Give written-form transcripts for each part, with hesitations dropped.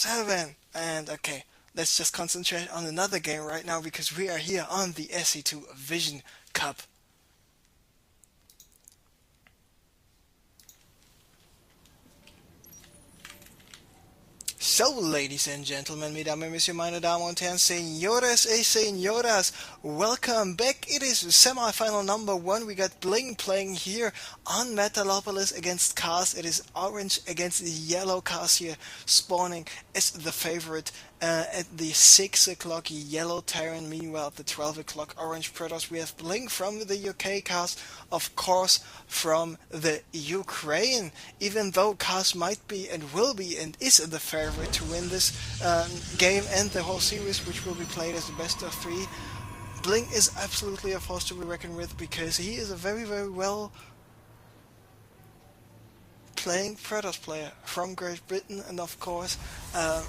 7. And okay, let's just concentrate on another game right now because we are here on the SC2 Vision Cup. So, ladies and gentlemen, mesdames et messieurs, meine Damen und Herren, señores y señoras, welcome back. It is semi-final number 1. We got BlinG playing here on Metalopolis against Cars. It is orange against yellow. Cars here spawning as the favorite at the 6 o'clock yellow Terran. Meanwhile, at the 12 o'clock orange Protoss, we have BlinG from the UK. Cars, of course, from the Ukraine. Even though Cars might be and will be and is the favorite to win this game and the whole series, which will be played as the best of 3. BlinG is absolutely a force to be reckoned with because he is a very, very well playing Protoss player from Great Britain, and of course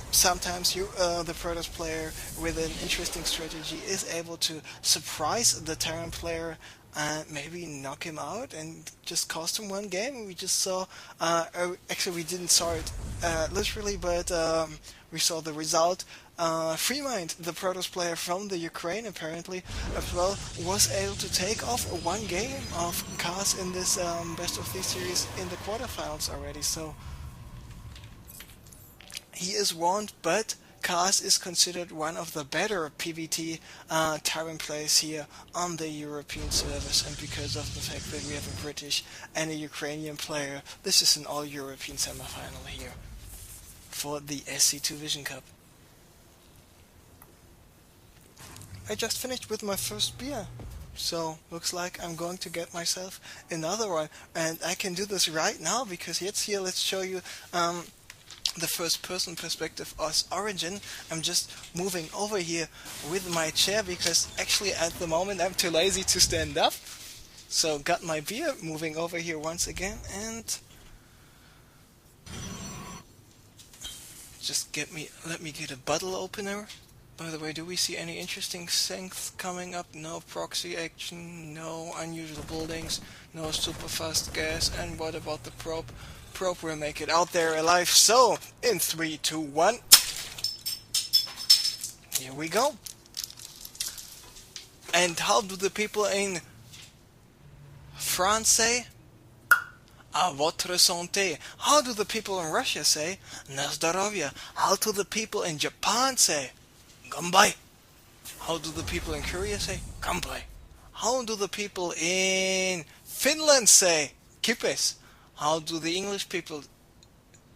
sometimes the Protoss player with an interesting strategy is able to surprise the Terran player and maybe knock him out and just cost him one game. We just saw, actually we didn't saw it literally, but we saw the result. Freemind, the Protoss player from the Ukraine apparently as well, was able to take off one game of Cars in this best of 3 series in the quarterfinals already, so he is warned, but Cars is considered one of the better PvT Terran players here on the European service, and because of the fact that we have a British and a Ukrainian player, this is an all-European semifinal here for the SC2 Vision Cup. I just finished with my first beer, so looks like I'm going to get myself another one, and I can do this right now because let's show you the first person perspective as Origin. I'm just moving over here with my chair because actually at the moment I'm too lazy to stand up. So got my beer, moving over here once again, and just let me get a bottle opener. By the way, do we see any interesting things coming up? No proxy action, no unusual buildings, no super fast gas, and what about the probe? Probe will make it out there alive. So, in 3, 2, 1, here we go. And how do the people in France say? A votre santé. How do the people in Russia say? Na zdarovya. How do the people in Japan say? Ganbai. How do the people in Korea say? Kanpai. How do the people in Finland say? Kipes. How do the English people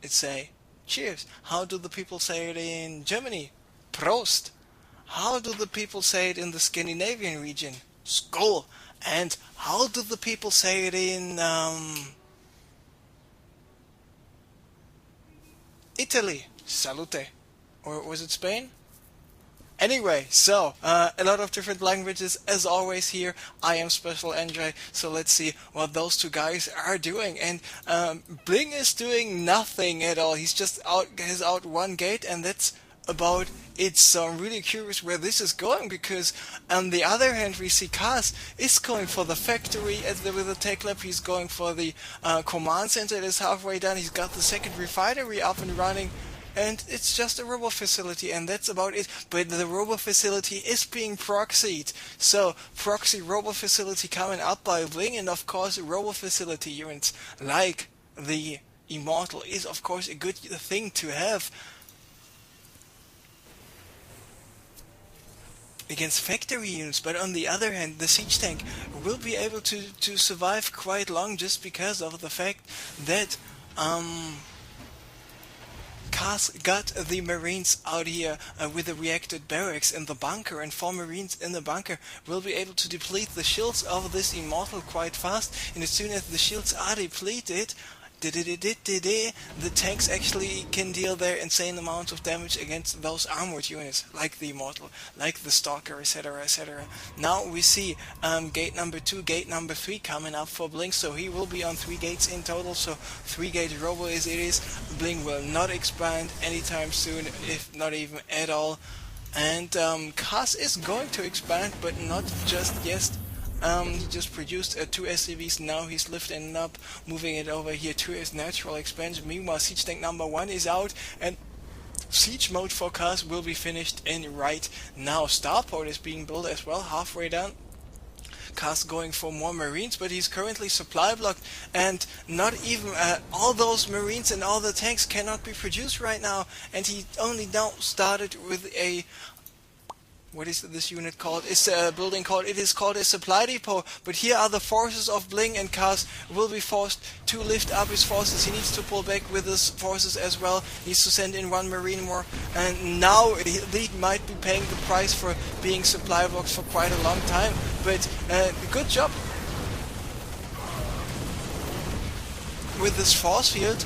say? Cheers. How do the people say it in Germany? Prost. How do the people say it in the Scandinavian region? Skål. And how do the people say it in Italy? Salute. Or was it Spain? Anyway, so, a lot of different languages as always here. I am Special Enjoy, so let's see what those two guys are doing. And BlinG is doing nothing at all. He's just has out one gate, and that's about it. So I'm really curious where this is going, because on the other hand we see Cars is going for the factory with the tech lab. He's going for the command center. It is halfway done. He's got the second refinery up and running. And it's just a robo facility, and that's about it. But the robo facility is being proxied. So, proxy robo facility coming up by BlinG, and of course, robo facility units like the Immortal is of course a good thing to have against factory units. But on the other hand, the siege tank will be able to survive quite long just because of the fact that Cars got the Marines out here with the reacted barracks in the bunker, and 4 Marines in the bunker will be able to deplete the shields of this Immortal quite fast, and as soon as the shields are depleted, the tanks actually can deal their insane amounts of damage against those armored units, like the Immortal, like the Stalker, etc, etc. Now we see gate number 2, gate number 3 coming up for BlinG, so he will be on 3 gates in total, so 3 gate robo as it is. BlinG will not expand anytime soon, if not even at all. And Cars is going to expand, but not just yet. He just produced 2 SCVs, now he's lifting up, moving it over here to his natural expansion. Meanwhile, siege tank number 1 is out, and siege mode forecast will be finished in right now. Starport is being built as well, halfway down. Cast going for more marines, but he's currently supply blocked, and not even all those marines and all the tanks cannot be produced right now, and he only now started with a, what is this unit called? It's a building called, it is called a supply depot, but here are the forces of BlinG, and Kaz will be forced to lift up his forces. He needs to pull back with his forces as well, he needs to send in one marine more, and now he might be paying the price for being supply blocked for quite a long time, but good job with this force field.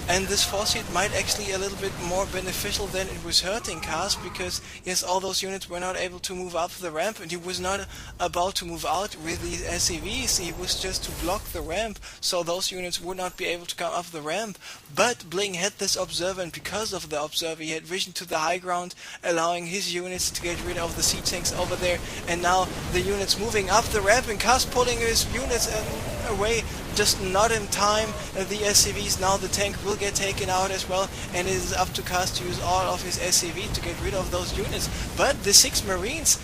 And this force field might actually a little bit more beneficial than it was hurting Kaz, because yes, all those units were not able to move up the ramp, and he was not about to move out with these SCVs, he was just to block the ramp, so those units would not be able to come up the ramp. But BlinG had this observer, and because of the observer he had vision to the high ground, allowing his units to get rid of the siege tanks over there, and now the units moving up the ramp, and Kaz pulling his units away just not in time. The SCVs, now the tank will get taken out as well, and it is up to Kaz to use all of his SCV to get rid of those units. But the 6 marines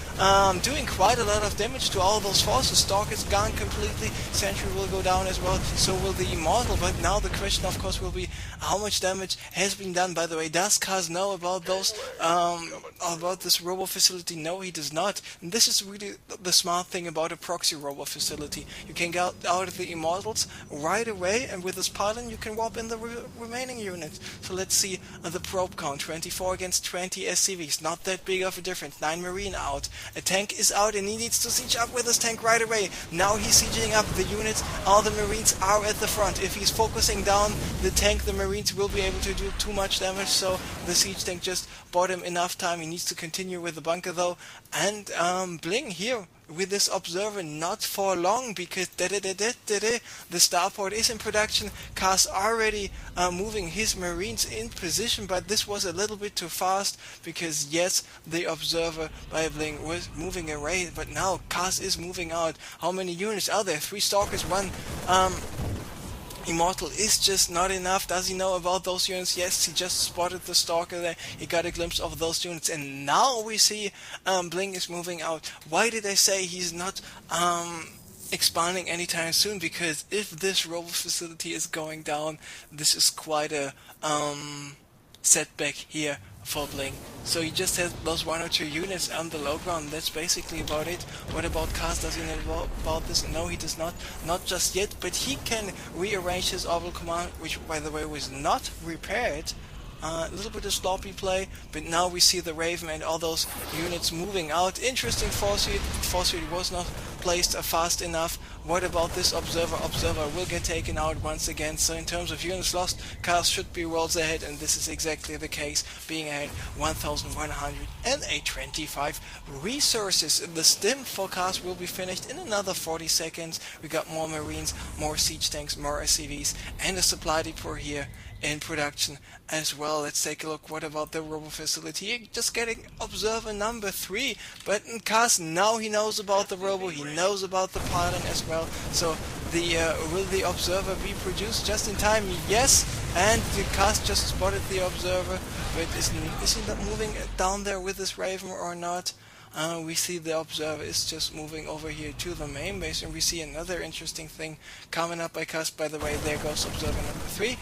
doing quite a lot of damage to all those forces. Stalk is gone completely, Sentry will go down as well, so will the Immortal. But now the question of course will be how much damage has been done. By the way, does Kaz know about those about this robo facility? No, he does not. And this is really the smart thing about a proxy robo facility. You can get out of the Immortals right away, and with this pylon you can warp in the remaining units. So let's see the probe count. 24 against 20 SCVs, not that big of a difference. 9 marine out, a tank is out, and he needs to siege up with his tank right away. Now he's sieging up the units, all the marines are at the front. If he's focusing down the tank, the marines will be able to do too much damage, so the siege tank just bought him enough time. He needs to continue with the bunker though, and BlinG here with this observer not for long, because the starport is in production. Kaz already moving his marines in position, but this was a little bit too fast, because yes, the observer by BlinG was moving away, but now Kaz is moving out. How many units are there? 3 stalkers, 1 Immortal is just not enough. Does he know about those units? Yes, he just spotted the stalker there. He got a glimpse of those units, and now we see BlinG is moving out. Why did I say he's not expanding anytime soon? Because if this robo facility is going down, this is quite a setback here for BlinG. So he just has those 1 or 2 units on the low ground. That's basically about it. What about Kaz? Does he know about this? No, he does not. Not just yet, but he can rearrange his orbital command, which by the way was not repaired. A little bit of sloppy play, but now we see the Raven and all those units moving out. Interesting force field. Force field was not placed fast enough. What about this observer? Observer will get taken out once again. So in terms of units lost, Kaz should be worlds ahead, and this is exactly the case, being ahead 1,125 resources. The stim for Kaz will be finished in another 40 seconds. We got more marines, more siege tanks, more SCVs, and a supply depot here in production as well. Let's take a look. What about the robo facility? Just getting observer number 3, but in Kaz now he knows about the robo, he knows about the pylon as well. So the will the observer be produced just in time? Yes, and the Kaz just spotted the observer, but is he not moving down there with this Raven or not? We see the observer is just moving over here to the main base, and we see another interesting thing coming up by Kaz. By the way, there goes observer number 3.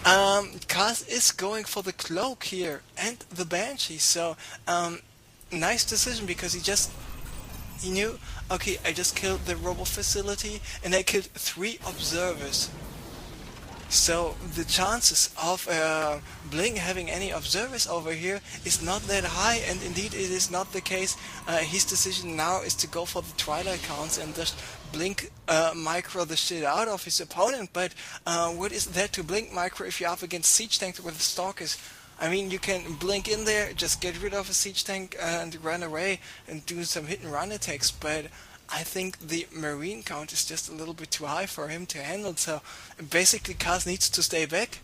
Kaz is going for the cloak here and the Banshee, so nice decision, because he knew, okay, I just killed the robo facility and I killed 3 observers. So the chances of BlinG having any observers over here is not that high, and indeed it is not the case. His decision now is to go for the Twilight counts and just BlinG micro the shit out of his opponent. But what is there to BlinG micro if you're up against siege tanks with stalkers? I mean, you can blink in there, just get rid of a siege tank and run away and do some hit and run attacks, but I think the marine count is just a little bit too high for him to handle, so basically Kaz needs to stay back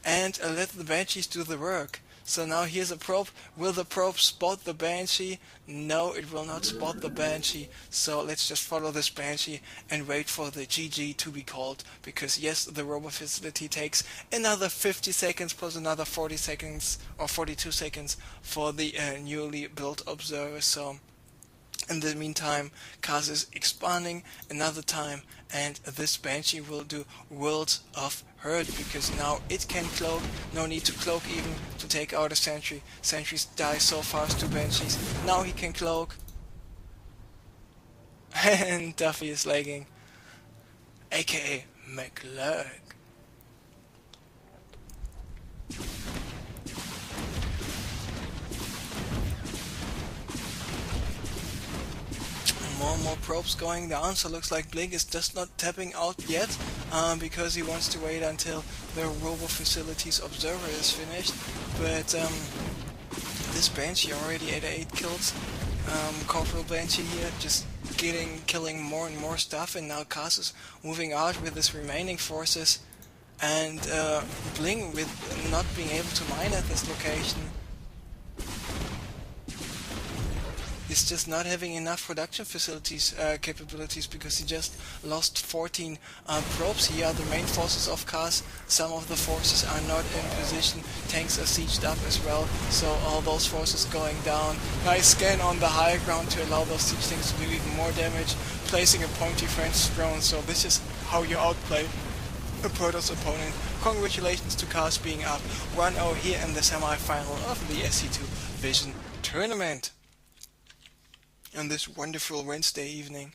and let the Banshees do the work. So now here's a probe. Will the probe spot the Banshee? No, it will not spot the Banshee. So let's just follow this Banshee and wait for the GG to be called. Because yes, the robo facility takes another 50 seconds plus another 40 seconds or 42 seconds for the newly built observer. So in the meantime, Kaz is expanding another time, and this Banshee will do worlds of hurt because now it can cloak. No need to cloak even to take out a sentry. Sentries die so fast to Banshees. Now he can cloak. And Duffy is lagging, aka McLurk. More and more probes going down, so looks like BlinG is just not tapping out yet, because he wants to wait until the robo facilities observer is finished. But this Banshee already at 8 kills. Corporal Banshee here just killing more and more stuff, and now Kaz is moving out with his remaining forces, and BlinG with not being able to mine at this location. He's just not having enough production facilities capabilities because he just lost 14 probes here. The main forces of Kaz, some of the forces are not in position. Tanks are sieged up as well, so all those forces going down. Nice scan on the high ground to allow those siege tanks to do even more damage, placing a pointy French drone. So this is how you outplay a Protoss opponent. Congratulations to Kaz being up 1-0 here in the semi-final of the SC2 Vision tournament on this wonderful Wednesday evening.